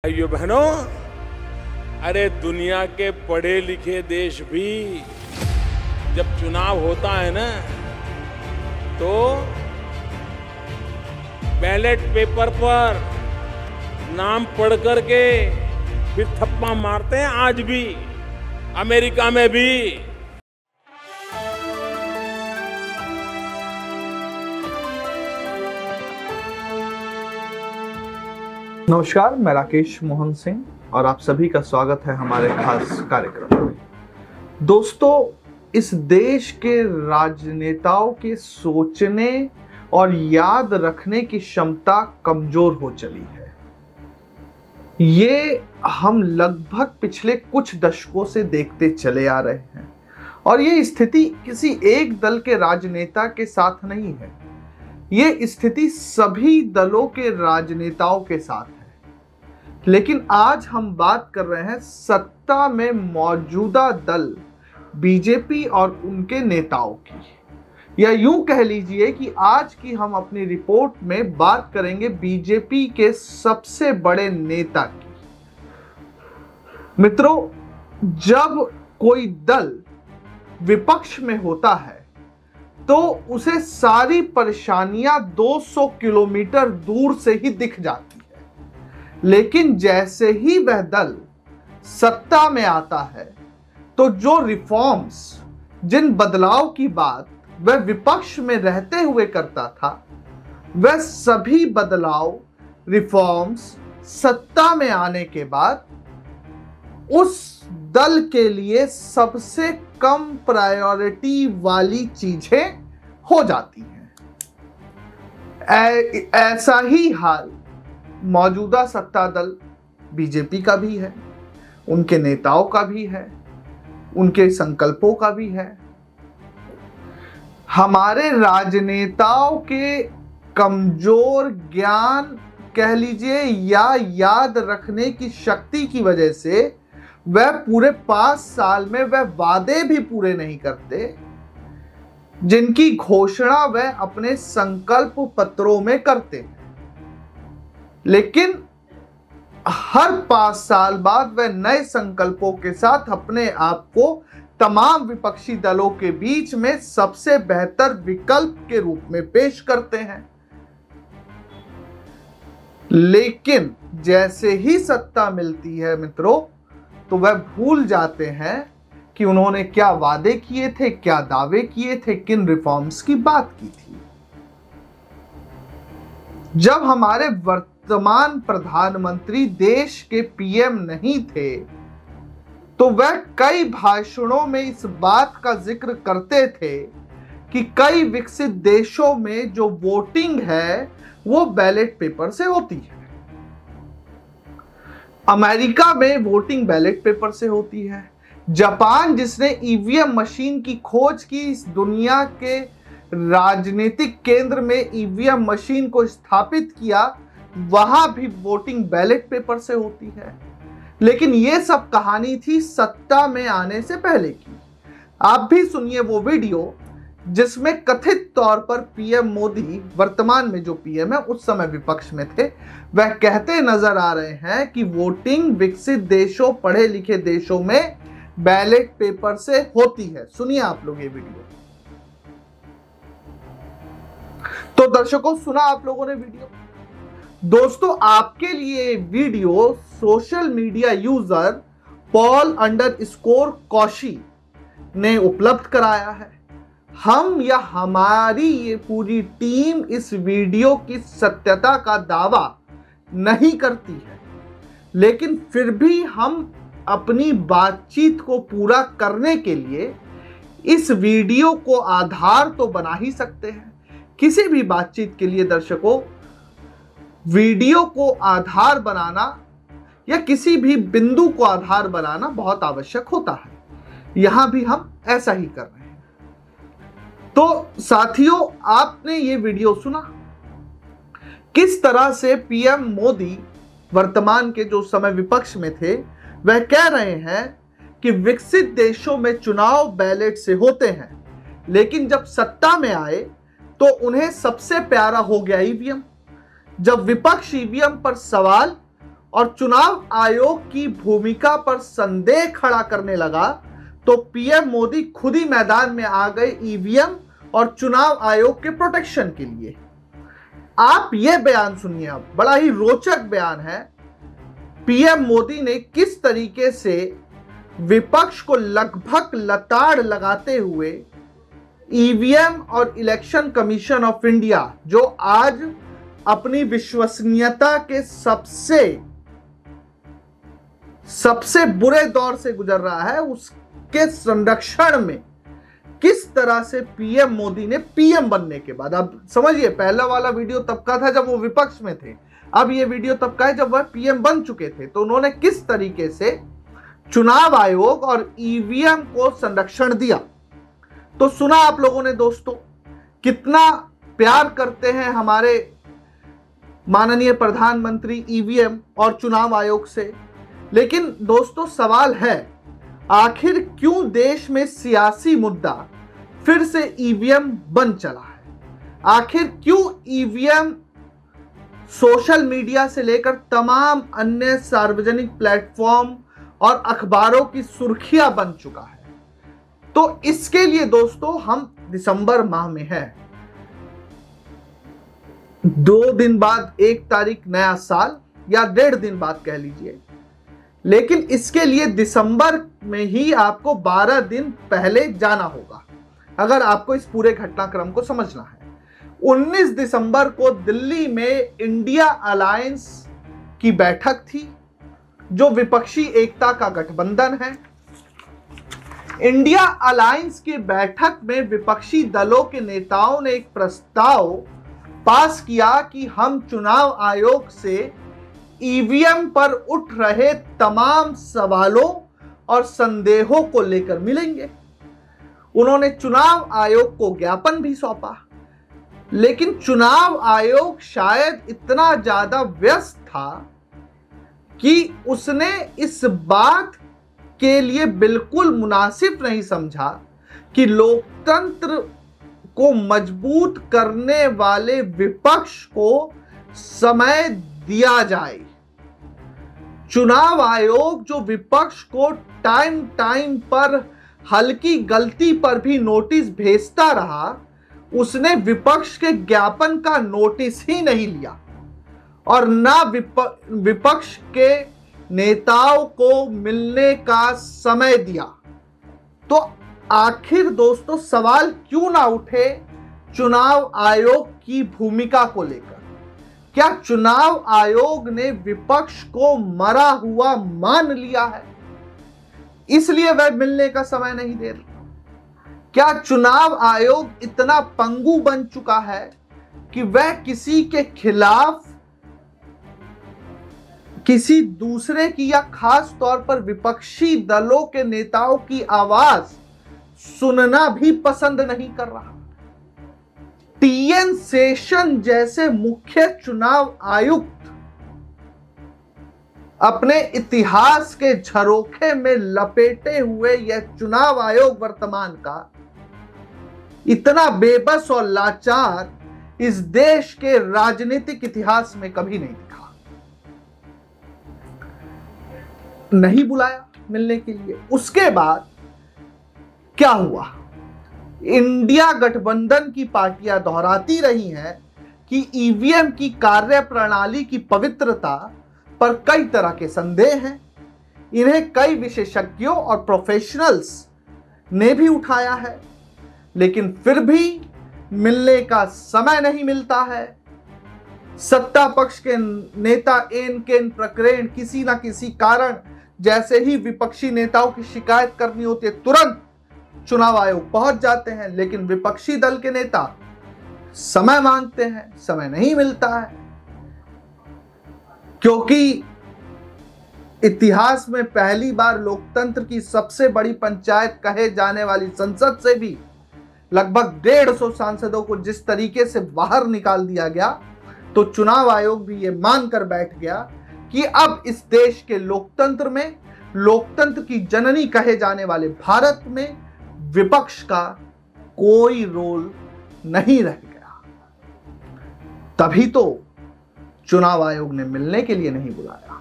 भाइयों बहनों, अरे दुनिया के पढ़े लिखे देश भी जब चुनाव होता है ना, तो बैलेट पेपर पर नाम पढ़ करके फिर थप्पा मारते हैं। आज भी अमेरिका में भी नमस्कार, मैं राकेश मोहन सिंह और आप सभी का स्वागत है हमारे खास कार्यक्रम में। दोस्तों, इस देश के राजनेताओं के सोचने और याद रखने की क्षमता कमजोर हो चली है। ये हम लगभग पिछले कुछ दशकों से देखते चले आ रहे हैं और ये स्थिति किसी एक दल के राजनेता के साथ नहीं है, ये स्थिति सभी दलों के राजनेताओं के साथ है। लेकिन आज हम बात कर रहे हैं सत्ता में मौजूदा दल बीजेपी और उनके नेताओं की, या यूं कह लीजिए कि आज की हम अपनी रिपोर्ट में बात करेंगे बीजेपी के सबसे बड़े नेता की। मित्रों, जब कोई दल विपक्ष में होता है तो उसे सारी परेशानियां 200 किलोमीटर दूर से ही दिख जाती है, लेकिन जैसे ही वह दल सत्ता में आता है तो जो रिफॉर्म्स, जिन बदलाव की बात वह विपक्ष में रहते हुए करता था, वह सभी बदलाव, रिफॉर्म्स सत्ता में आने के बाद उस दल के लिए सबसे कम प्रायोरिटी वाली चीजें हो जाती हैं। ऐसा ही हाल मौजूदा सत्ता दल बीजेपी का भी है, उनके नेताओं का भी है, उनके संकल्पों का भी है। हमारे राजनेताओं के कमजोर ज्ञान कह लीजिए या याद रखने की शक्ति की वजह से वह पूरे 5 साल में वह वादे भी पूरे नहीं करते जिनकी घोषणा वह अपने संकल्प पत्रों में करते हैं। लेकिन हर 5 साल बाद वह नए संकल्पों के साथ अपने आप को तमाम विपक्षी दलों के बीच में सबसे बेहतर विकल्प के रूप में पेश करते हैं। लेकिन जैसे ही सत्ता मिलती है मित्रों, तो वह भूल जाते हैं कि उन्होंने क्या वादे किए थे, क्या दावे किए थे, किन रिफॉर्म्स की बात की थी। जब हमारे वर्तमान प्रधानमंत्री देश के पीएम नहीं थे तो वह कई भाषणों में इस बात का जिक्र करते थे कि कई विकसित देशों में जो वोटिंग है वो बैलेट पेपर से होती है। अमेरिका में वोटिंग बैलेट पेपर से होती है। जापान, जिसने ईवीएम मशीन की खोज की, इस दुनिया के राजनीतिक केंद्र में ईवीएम मशीन को स्थापित किया, वहां भी वोटिंग बैलेट पेपर से होती है। लेकिन यह सब कहानी थी सत्ता में आने से पहले की। आप भी सुनिए वो वीडियो जिसमें कथित तौर पर पीएम मोदी, वर्तमान में जो पीएम है, उस समय विपक्ष में थे, वह कहते नजर आ रहे हैं कि वोटिंग विकसित देशों, पढ़े लिखे देशों में बैलेट पेपर से होती है। सुनिए आप लोग ये वीडियो। तो दर्शकों, सुना आप लोगों ने वीडियो। दोस्तों, आपके लिए video social media user Paul Kaushi ने उपलब्ध कराया है। हम या हमारी ये पूरी टीम इस वीडियो की सत्यता का दावा नहीं करती है, लेकिन फिर भी हम अपनी बातचीत को पूरा करने के लिए इस वीडियो को आधार तो बना ही सकते हैं। किसी भी बातचीत के लिए दर्शकों, वीडियो को आधार बनाना या किसी भी बिंदु को आधार बनाना बहुत आवश्यक होता है। यहां भी हम ऐसा ही कर रहे हैं। तो साथियों, आपने ये वीडियो सुना किस तरह से पीएम मोदी, वर्तमान के जो समय विपक्ष में थे, वह कह रहे हैं कि विकसित देशों में चुनाव बैलेट से होते हैं, लेकिन जब सत्ता में आए तो उन्हें सबसे प्यारा हो गया ईवीएम। जब विपक्ष ईवीएम पर सवाल और चुनाव आयोग की भूमिका पर संदेह खड़ा करने लगा तो पीएम मोदी खुद ही मैदान में आ गए ईवीएम और चुनाव आयोग के प्रोटेक्शन के लिए। आप यह बयान सुनिए, अब बड़ा ही रोचक बयान है। पीएम मोदी ने किस तरीके से विपक्ष को लगभग लताड़ लगाते हुए ईवीएम और इलेक्शन कमीशन ऑफ इंडिया, जो आज अपनी विश्वसनीयता के सबसे बुरे दौर से गुजर रहा है, उसके संरक्षण में किस तरह से पीएम मोदी ने पीएम बनने के बाद, अब समझिए पहला वाला वीडियो तब का था जब वो विपक्ष में थे, अब ये वीडियो तब का है जब वह पीएम बन चुके थे, तो उन्होंने किस तरीके से चुनाव आयोग और ईवीएम को संरक्षण दिया। तो सुना आप लोगों ने दोस्तों, कितना प्यार करते हैं हमारे माननीय प्रधानमंत्री ईवीएम और चुनाव आयोग से। लेकिन दोस्तों सवाल है, आखिर क्यों देश में सियासी मुद्दा फिर से ईवीएम बन चला है? आखिर क्यों ईवीएम सोशल मीडिया से लेकर तमाम अन्य सार्वजनिक प्लेटफॉर्म और अखबारों की सुर्खियां बन चुका है? तो इसके लिए दोस्तों हम दिसंबर माह में हैं, 2 दिन बाद 1 तारीख नया साल, या 1.5 दिन बाद कह लीजिए, लेकिन इसके लिए दिसंबर में ही आपको 12 दिन पहले जाना होगा अगर आपको इस पूरे घटनाक्रम को समझना है। 19 दिसंबर को दिल्ली में इंडिया अलायंस की बैठक थी, जो विपक्षी एकता का गठबंधन है। इंडिया अलायंस की बैठक में विपक्षी दलों के नेताओं ने एक प्रस्ताव पास किया कि हम चुनाव आयोग से ईवीएम पर उठ रहे तमाम सवालों और संदेहों को लेकर मिलेंगे। उन्होंने चुनाव आयोग को ज्ञापन भी सौंपा, लेकिन चुनाव आयोग शायद इतना ज्यादा व्यस्त था कि उसने इस बात के लिए बिल्कुल मुनासिब नहीं समझा कि लोकतंत्र को मजबूत करने वाले विपक्ष को समय दिया जाए। चुनाव आयोग जो विपक्ष को टाइम पर हल्की गलती पर भी नोटिस भेजता रहा, उसने विपक्ष के ज्ञापन का नोटिस ही नहीं लिया और ना विपक्ष के नेताओं को मिलने का समय दिया। तो आखिर दोस्तों सवाल क्यों ना उठे चुनाव आयोग की भूमिका को लेकर? क्या चुनाव आयोग ने विपक्ष को मरा हुआ मान लिया है, इसलिए वह मिलने का समय नहीं दे रहा? क्या चुनाव आयोग इतना पंगु बन चुका है कि वह किसी के खिलाफ किसी दूसरे की या खास तौर पर विपक्षी दलों के नेताओं की आवाज सुनना भी पसंद नहीं कर रहा? टीएन शेषन जैसे मुख्य चुनाव आयुक्त अपने इतिहास के झरोखे में लपेटे हुए यह चुनाव आयोग वर्तमान का इतना बेबस और लाचार इस देश के राजनीतिक इतिहास में कभी नहीं दिखा। नहीं बुलाया मिलने के लिए। उसके बाद क्या हुआ? इंडिया गठबंधन की पार्टियां दोहराती रही हैं कि ईवीएम की कार्य प्रणाली की पवित्रता पर कई तरह के संदेह हैं। इन्हें कई विशेषज्ञों और प्रोफेशनल्स ने भी उठाया है, लेकिन फिर भी मिलने का समय नहीं मिलता है। सत्ता पक्ष के नेता एन केन प्रकरण किसी ना किसी कारण, जैसे ही विपक्षी नेताओं की शिकायत करनी होती है तुरंत चुनाव आयोग पहुंच जाते हैं, लेकिन विपक्षी दल के नेता समय मांगते हैं, समय नहीं मिलता है। क्योंकि इतिहास में पहली बार लोकतंत्र की सबसे बड़ी पंचायत कहे जाने वाली संसद से भी लगभग 150 सांसदों को जिस तरीके से बाहर निकाल दिया गया, तो चुनाव आयोग भी ये मानकर बैठ गया कि अब इस देश के लोकतंत्र में, लोकतंत्र की जननी कहे जाने वाले भारत में विपक्ष का कोई रोल नहीं रह गया। तभी तो चुनाव आयोग ने मिलने के लिए नहीं बुलाया।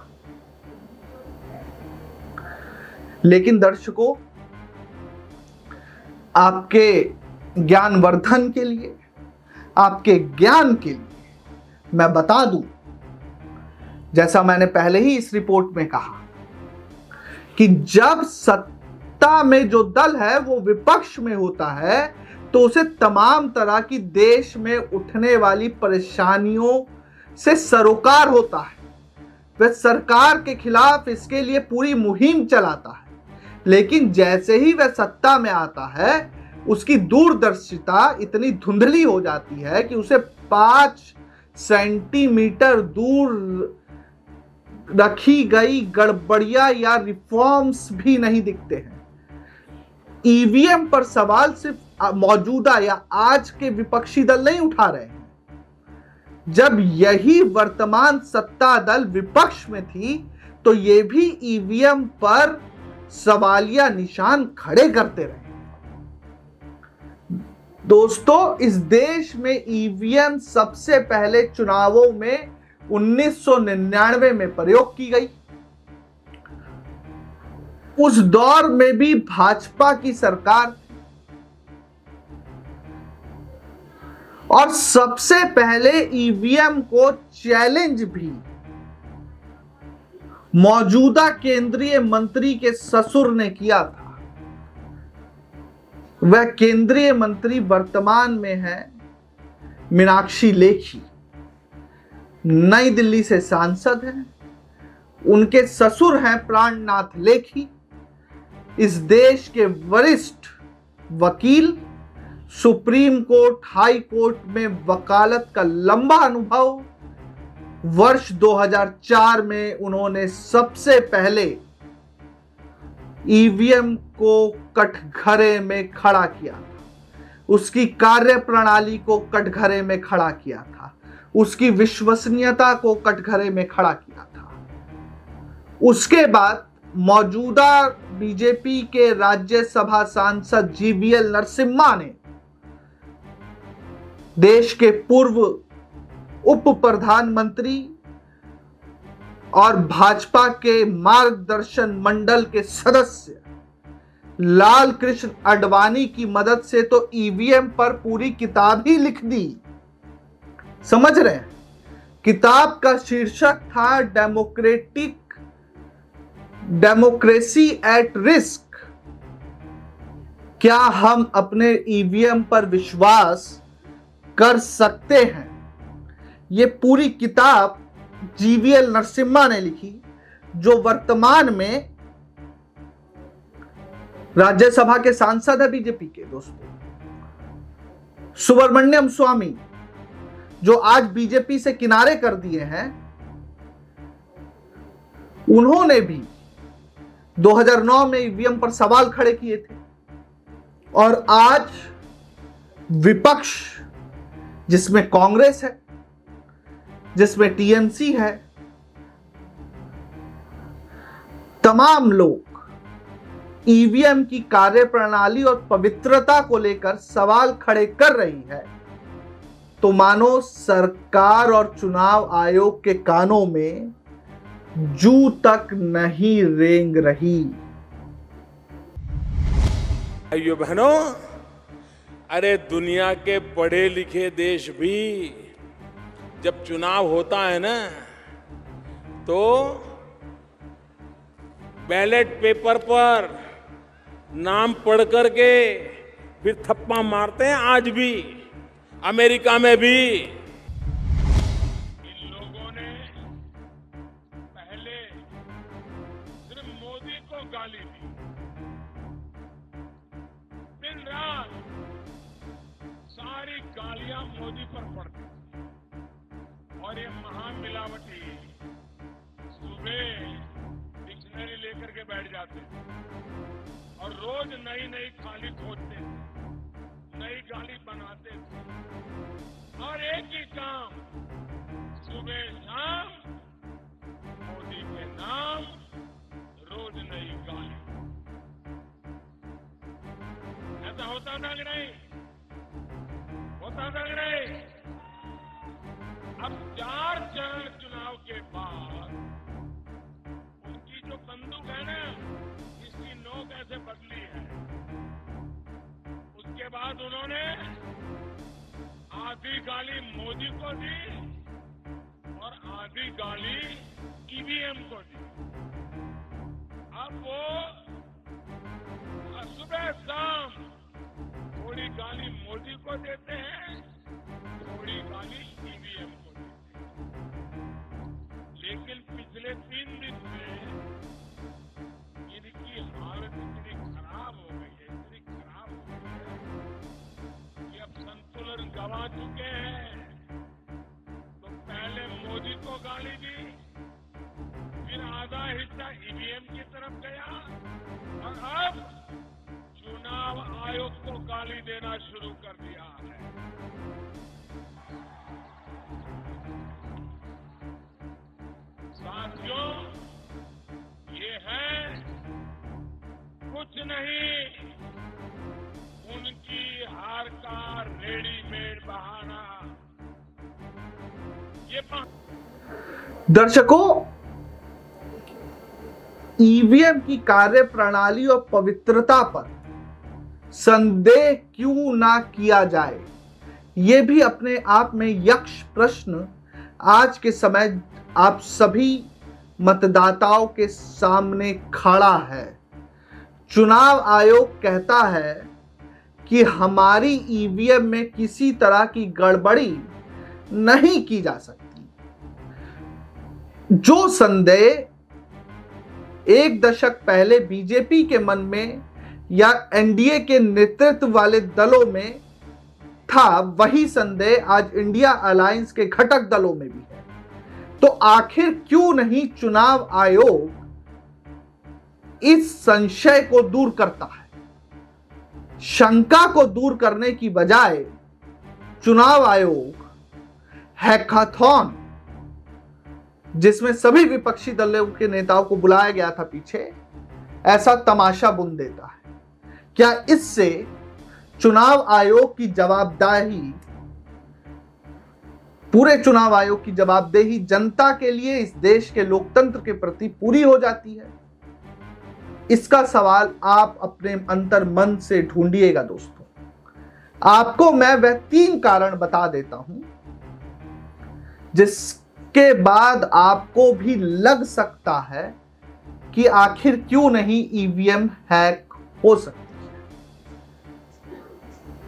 लेकिन दर्शकों, आपके ज्ञानवर्धन के लिए, आपके ज्ञान के लिए मैं बता दूं, जैसा मैंने पहले ही इस रिपोर्ट में कहा कि जब सत्ता में जो दल है वो विपक्ष में होता है तो उसे तमाम तरह की देश में उठने वाली परेशानियों से सरोकार होता है। वह सरकार के खिलाफ इसके लिए पूरी मुहिम चलाता है, लेकिन जैसे ही वह सत्ता में आता है उसकी दूरदर्शिता इतनी धुंधली हो जाती है कि उसे 5 सेंटीमीटर दूर रखी गई गड़बड़ियां या रिफॉर्म्स भी नहीं दिखते हैं। ईवीएम पर सवाल सिर्फ मौजूदा या आज के विपक्षी दल नहीं उठा रहे हैं। जब यही वर्तमान सत्ता दल विपक्ष में थी तो ये भी ईवीएम पर सवालिया निशान खड़े करते रहे। दोस्तों, इस देश में ईवीएम सबसे पहले चुनावों में 1999 में प्रयोग की गई। उस दौर में भी भाजपा की सरकार और सबसे पहले ईवीएम को चैलेंज भी मौजूदा केंद्रीय मंत्री के ससुर ने किया था। वह केंद्रीय मंत्री वर्तमान में है मीनाक्षी लेखी, नई दिल्ली से सांसद हैं। उनके ससुर हैं प्राणनाथ लेखी, इस देश के वरिष्ठ वकील, सुप्रीम कोर्ट, हाई कोर्ट में वकालत का लंबा अनुभव। वर्ष 2004 में उन्होंने सबसे पहले ईवीएम को कटघरे में खड़ा किया था, उसकी कार्यप्रणाली को कटघरे में खड़ा किया था, उसकी विश्वसनीयता को कटघरे में खड़ा किया था। उसके बाद मौजूदा बीजेपी के राज्यसभा सांसद जीवीएल नरसिम्हा ने देश के पूर्व उप प्रधानमंत्री और भाजपा के मार्गदर्शन मंडल के सदस्य लाल कृष्ण आडवाणी की मदद से तो ईवीएम पर पूरी किताब ही लिख दी। समझ रहे हैं? किताब का शीर्षक था डेमोक्रेसी एट रिस्क। क्या हम अपने ईवीएम पर विश्वास कर सकते हैं? ये पूरी किताब जीवीएल नरसिम्हा ने लिखी, जो वर्तमान में राज्यसभा के सांसद है बीजेपी के। दोस्तों, सुब्रमण्यम स्वामी जो आज बीजेपी से किनारे कर दिए हैं, उन्होंने भी 2009 में ईवीएम पर सवाल खड़े किए थे। और आज विपक्ष, जिसमें कांग्रेस है, जिसमें टीएमसी है, तमाम लोग ईवीएम की कार्यप्रणाली और पवित्रता को लेकर सवाल खड़े कर रही है, तो मानो सरकार और चुनाव आयोग के कानों में जू तक नहीं रेंग रही। भाइयों बहनों, अरे दुनिया के पढ़े लिखे देश भी जब चुनाव होता है ना, तो बैलेट पेपर पर नाम पढ़ करके फिर थप्पा मारते हैं। आज भी अमेरिका में भी इन लोगों ने पहले सिर्फ मोदी को गाली दी, दिन रात सारी गालियां मोदी पर पड़ती, और ये महामिलावटी सुबह डिक्शनरी लेकर के बैठ जाते और रोज नई नई गाली खोजते, नई गाली बनाते थे, और एक ही काम, सुबह शाम मोदी के नाम, रोज नई गाली। ऐसा होता था कि नहीं? होता था कि नहीं? अब 4 चरण चुनाव के बाद उनकी जो बंदूक है ना, इसकी बाद उन्होंने आधी गाली मोदी को दी और आधी गाली ईवीएम को दी। अब वो सुबह शाम थोड़ी गाली मोदी को देते हैं, थोड़ी गाली ईवीएम को देते हैं। लेकिन पिछले 3 दिन में इनकी हालत इतनी खराब हो गई है, इतनी खराब हो गई है कि अब संतुलन गंवा चुके हैं। तो पहले मोदी को गाली दी, फिर आधा हिस्सा ईवीएम की तरफ गया और अब चुनाव आयोग को गाली देना शुरू कर दिया है। साथियों, ये है कुछ नहीं, उनकी हार का रेडीमेड बहाना। ये दर्शकों, ईवीएम की कार्य प्रणाली और पवित्रता पर संदेह क्यों ना किया जाए, यह भी अपने आप में यक्ष प्रश्न आज के समय आप सभी मतदाताओं के सामने खड़ा है। चुनाव आयोग कहता है कि हमारी ईवीएम में किसी तरह की गड़बड़ी नहीं की जा सकती। जो संदेह 1 दशक पहले बीजेपी के मन में या एनडीए के नेतृत्व वाले दलों में था, वही संदेह आज इंडिया अलायंस के घटक दलों में भी है। तो आखिर क्यों नहीं चुनाव आयोग इस संशय को दूर करता है? शंका को दूर करने की बजाय चुनाव आयोग हैकाथॉन, जिसमें सभी विपक्षी दलों के नेताओं को बुलाया गया था पीछे, ऐसा तमाशा बुन देता है। क्या इससे चुनाव आयोग की जवाबदेही, पूरे चुनाव आयोग की जवाबदेही जनता के लिए, इस देश के लोकतंत्र के प्रति पूरी हो जाती है? इसका सवाल आप अपने अंतर मन से ढूंढिएगा दोस्तों। आपको मैं वह 3 कारण बता देता हूं जिसके बाद आपको भी लग सकता है कि आखिर क्यों नहीं ईवीएम हैक हो सकती है।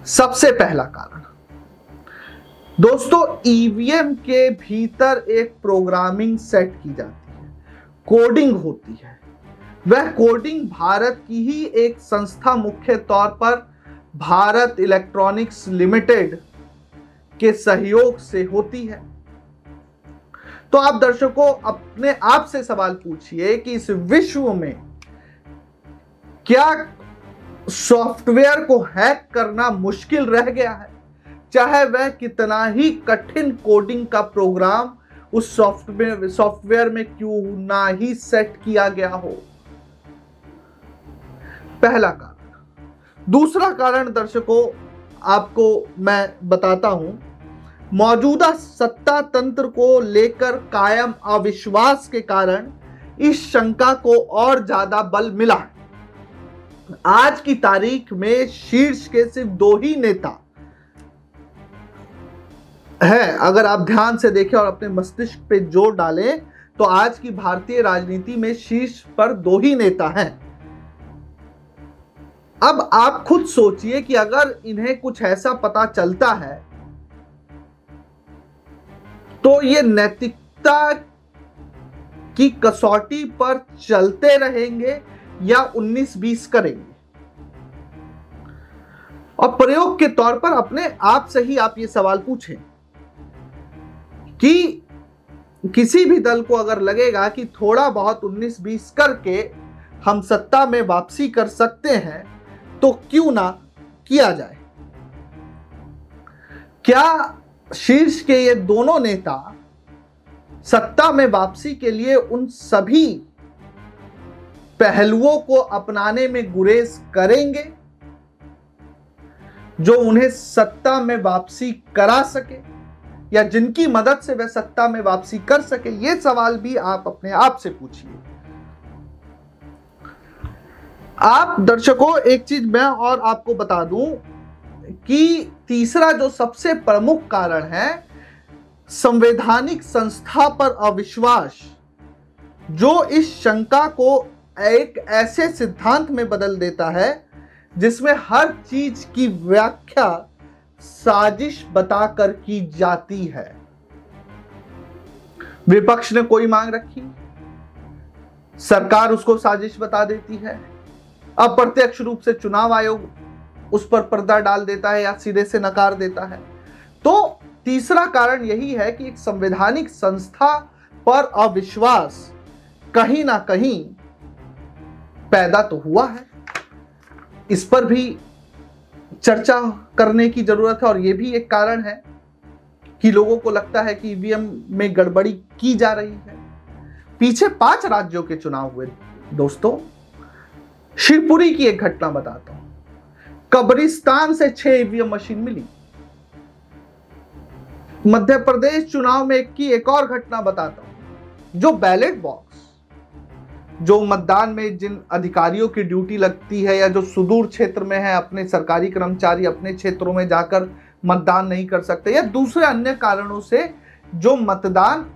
सबसे पहला कारण दोस्तों, ईवीएम के भीतर एक प्रोग्रामिंग सेट की जाती है, कोडिंग होती है। वह कोडिंग भारत की ही एक संस्था, मुख्य तौर पर भारत इलेक्ट्रॉनिक्स लिमिटेड के सहयोग से होती है। तो आप दर्शकों अपने आप से सवाल पूछिए कि इस विश्व में क्या सॉफ्टवेयर को हैक करना मुश्किल रह गया है? चाहे वह कितना ही कठिन कोडिंग का प्रोग्राम उस सॉफ्टवेयर में क्यों ना ही सेट किया गया हो। पहला कारण। दूसरा कारण दर्शकों आपको मैं बताता हूं, मौजूदा सत्ता तंत्र को लेकर कायम अविश्वास के कारण इस शंका को और ज्यादा बल मिला है। आज की तारीख में शीर्ष के सिर्फ 2 ही नेता है। अगर आप ध्यान से देखें और अपने मस्तिष्क पे जोर डालें तो आज की भारतीय राजनीति में शीर्ष पर 2 ही नेता हैं। अब आप खुद सोचिए कि अगर इन्हें कुछ ऐसा पता चलता है तो ये नैतिकता की कसौटी पर चलते रहेंगे या 19-20 करेंगे। और प्रयोग के तौर पर अपने आप से ही आप ये सवाल पूछें कि किसी भी दल को अगर लगेगा कि थोड़ा बहुत 19-20 करके हम सत्ता में वापसी कर सकते हैं तो क्यों ना किया जाए। क्या शीर्ष के ये दोनों नेता सत्ता में वापसी के लिए उन सभी पहलुओं को अपनाने में गुरेज करेंगे जो उन्हें सत्ता में वापसी करा सके या जिनकी मदद से वह सत्ता में वापसी कर सके? यह सवाल भी आप अपने आप से पूछिए। आप दर्शकों एक चीज मैं और आपको बता दूं कि तीसरा जो सबसे प्रमुख कारण है, संवैधानिक संस्था पर अविश्वास, जो इस शंका को एक ऐसे सिद्धांत में बदल देता है जिसमें हर चीज की व्याख्या साजिश बताकर की जाती है। विपक्ष ने कोई मांग रखी, सरकार उसको साजिश बता देती है, अप्रत्यक्ष रूप से चुनाव आयोग उस पर पर्दा डाल देता है या सिरे से नकार देता है। तो तीसरा कारण यही है कि एक संवैधानिक संस्था पर अविश्वास कहीं ना कहीं पैदा तो हुआ है। इस पर भी चर्चा करने की जरूरत है और यह भी एक कारण है कि लोगों को लगता है कि ईवीएम में गड़बड़ी की जा रही है। पीछे 5 राज्यों के चुनाव हुए दोस्तों। शिवपुरी की एक घटना बताता हूं। कब्रिस्तान से 6 ईवीएम मशीन मिली। मध्य प्रदेश चुनाव में की एक और घटना बताता हूं। जो बैलेट बॉक्स, जो मतदान में जिन अधिकारियों की ड्यूटी लगती है या जो सुदूर क्षेत्र में है, अपने सरकारी कर्मचारी अपने क्षेत्रों में जाकर मतदान नहीं कर सकते या दूसरे अन्य कारणों से जो मतदान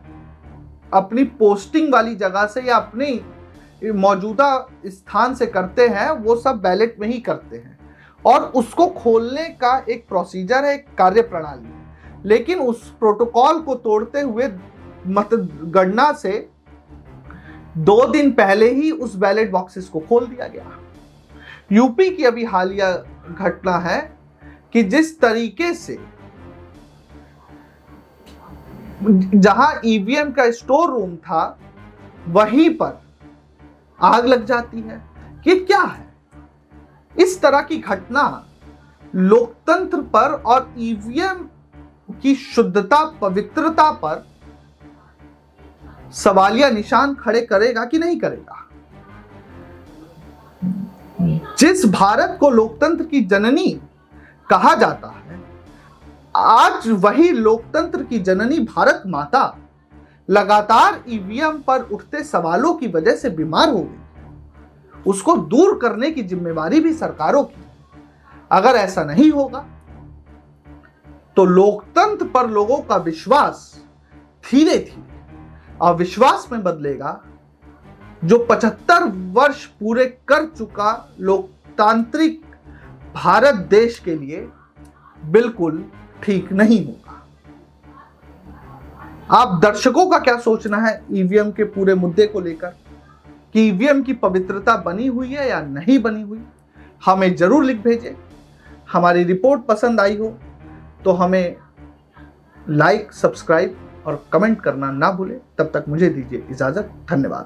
अपनी पोस्टिंग वाली जगह से या अपनी मौजूदा स्थान से करते हैं, वो सब बैलेट में ही करते हैं और उसको खोलने का एक प्रोसीजर है, एक कार्यप्रणाली है। लेकिन उस प्रोटोकॉल को तोड़ते हुए मतगणना से 2 दिन पहले ही उस बैलेट बॉक्सेस को खोल दिया गया। यूपी की अभी हालिया घटना है कि जिस तरीके से जहां ईवीएम का स्टोर रूम था वहीं पर आग लग जाती है। ये क्या है? इस तरह की घटना लोकतंत्र पर और ईवीएम की शुद्धता, पवित्रता पर सवालिया निशान खड़े करेगा कि नहीं करेगा? जिस भारत को लोकतंत्र की जननी कहा जाता है, आज वही लोकतंत्र की जननी भारत माता लगातार ईवीएम पर उठते सवालों की वजह से बीमार हो गई। उसको दूर करने की जिम्मेवारी भी सरकारों की। अगर ऐसा नहीं होगा तो लोकतंत्र पर लोगों का विश्वास धीरे धीरे अविश्वास में बदलेगा, जो 75 वर्ष पूरे कर चुका लोकतांत्रिक भारत देश के लिए बिल्कुल ठीक नहीं होगा। आप दर्शकों का क्या सोचना है ईवीएम के पूरे मुद्दे को लेकर, कि ईवीएम की पवित्रता बनी हुई है या नहीं बनी हुई? हमें जरूर लिख भेजें। हमारी रिपोर्ट पसंद आई हो तो हमें लाइक, सब्सक्राइब और कमेंट करना ना भूलें। तब तक मुझे दीजिए इजाजत। धन्यवाद।